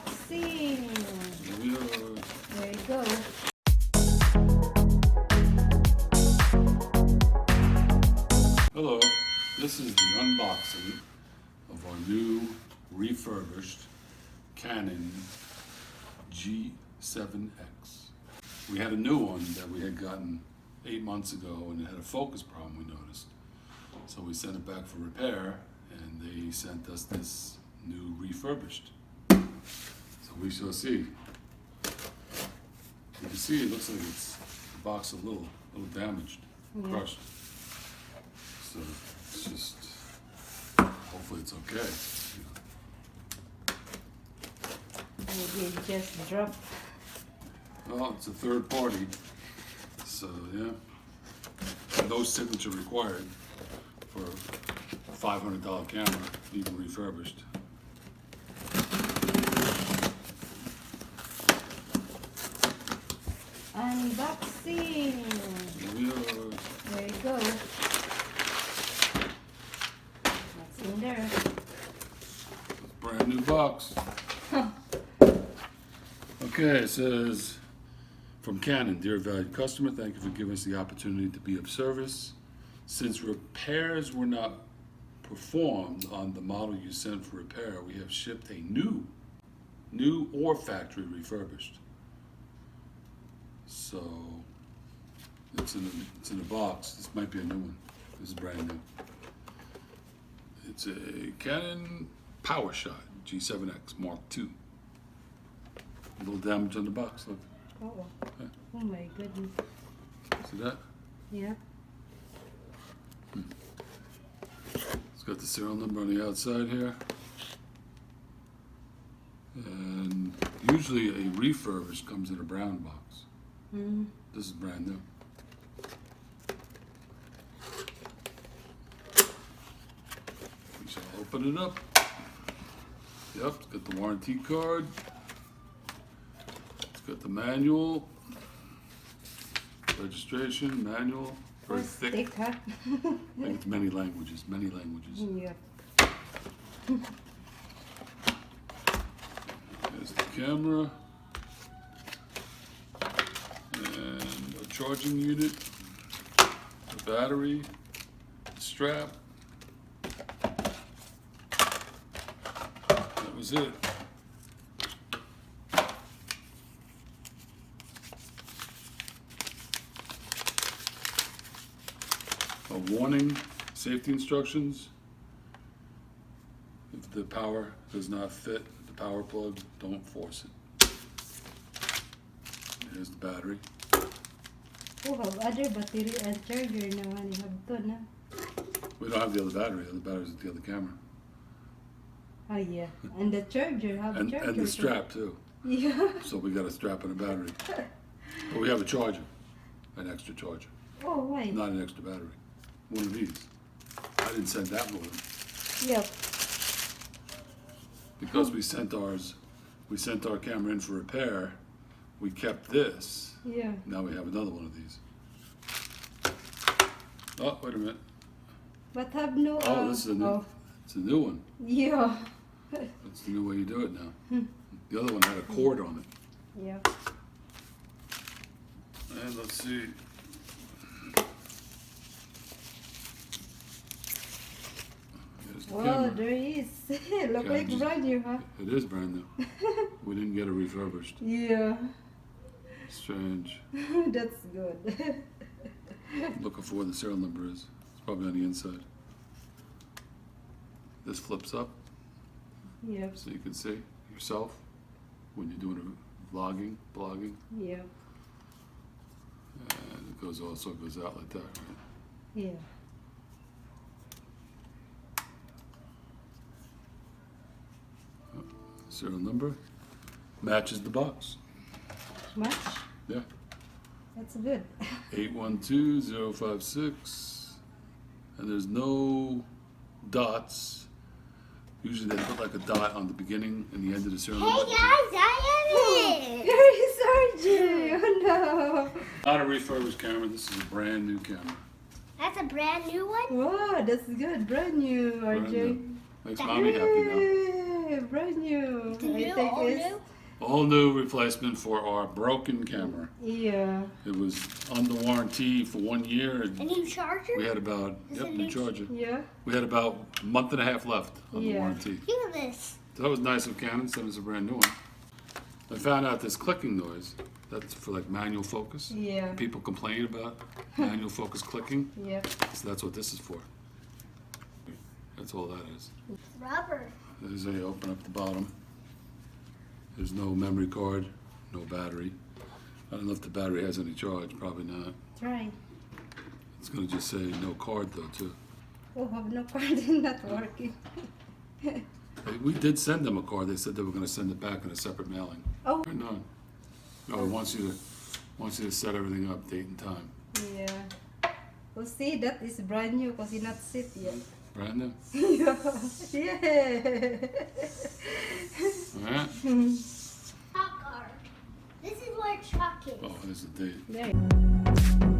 Unboxing. There you go. Hello, this is the unboxing of our new refurbished Canon G7X. We had a new one that we had gotten 8 months ago and it had a focus problem, we noticed. So we sent it back for repair and they sent us this new refurbished. So we shall see. You can see it looks like it's the box a little damaged, crushed. So it's just, hopefully it's okay. Maybe it just dropped. Well, it's a third party, so yeah. No signature required for a $500 camera, even refurbished. Unboxing. Here we are. There you go. What's in there? Brand new box. Okay, it says, from Canon, dear valued customer, thank you for giving us the opportunity to be of service. Since repairs were not performed on the model you sent for repair, we have shipped a new or factory refurbished. So it's in a box. This might be a new one. This is brand new. It's a Canon PowerShot G7X Mark II. A little damage on the box, look. Oh, Yeah. oh my goodness. See that? Yeah. It's got the serial number on the outside here. And usually a refurbished comes in a brown box. Mm. This is brand new. We shall open it up. Yep, it's got the warranty card. It's got the manual. Registration, manual. Very thick. Thick, huh? I think it's many languages. Yeah. There's the camera. And a charging unit. The battery. The strap. That was it. A warning, safety instructions. If the power does not fit the power plug, don't force it. Here's the battery. Oh, have other battery and charger naman. You have to, na? We don't have the other battery. The other battery's at the other camera. Oh, yeah. And the charger, And the strap too. Yeah. So we got a strap and a battery. But we have a charger, an extra charger. Oh, why? Not an extra battery. One of these. I didn't send that one. Yep. Because we sent our camera in for repair, we kept this. Yeah. Now we have another one of these. Oh, wait a minute. But have no. Oh, this is it's a new one. Yeah. That's the new way you do it now. The other one had a cord on it. Yeah. And let's see. There's the Oh, camera. there is. Look Okay, like brand new, huh? It is brand new. We didn't get it refurbished. Yeah. Strange. That's good. Looking for where the serial number is. It's probably on the inside. This flips up Yep. so you can see yourself when you're doing a blogging. Yeah. And it also goes out like that, right? Yeah. Serial number matches the box. Much? Yeah. That's good. 812056. And there's no dots. Usually they put like a dot on the beginning and the end of the serial number. Hey guys, I am it! Very sorry. Oh no. Not a refurbished camera. This is a brand new camera. That's a brand new one? Wow, that's good. Brand new, Brand RJ. new. Makes mommy happy now. Yeah, brand new. The new, all new? All new replacement for our broken camera. Yeah. It was under warranty for 1 year. A new charger? We had about, Is yep, it new new? charger. Yeah. We had about a month and a half left on the Yeah. warranty. Look at this. So that was nice of Canon, sent us a brand new one. I found out this clicking noise, that's for like manual focus. Yeah. People complain about manual focus clicking, Yep. so that's what this is for. That's all that is. Rubber. There's a open up the bottom. There's no memory card, no battery. I don't know if the battery has any charge, probably not. Try. It's gonna just say no card though too. Oh, have no card in not working. We did send them a card. They said they were gonna send it back in a separate mailing. Oh. Or none. No, it wants you to set everything up, date and time. Yeah. Well, see, that is brand new because it's not sit yet. Brand new. Yeah. All right. Chalk art. This is where chalk is. Oh, there's the date. There.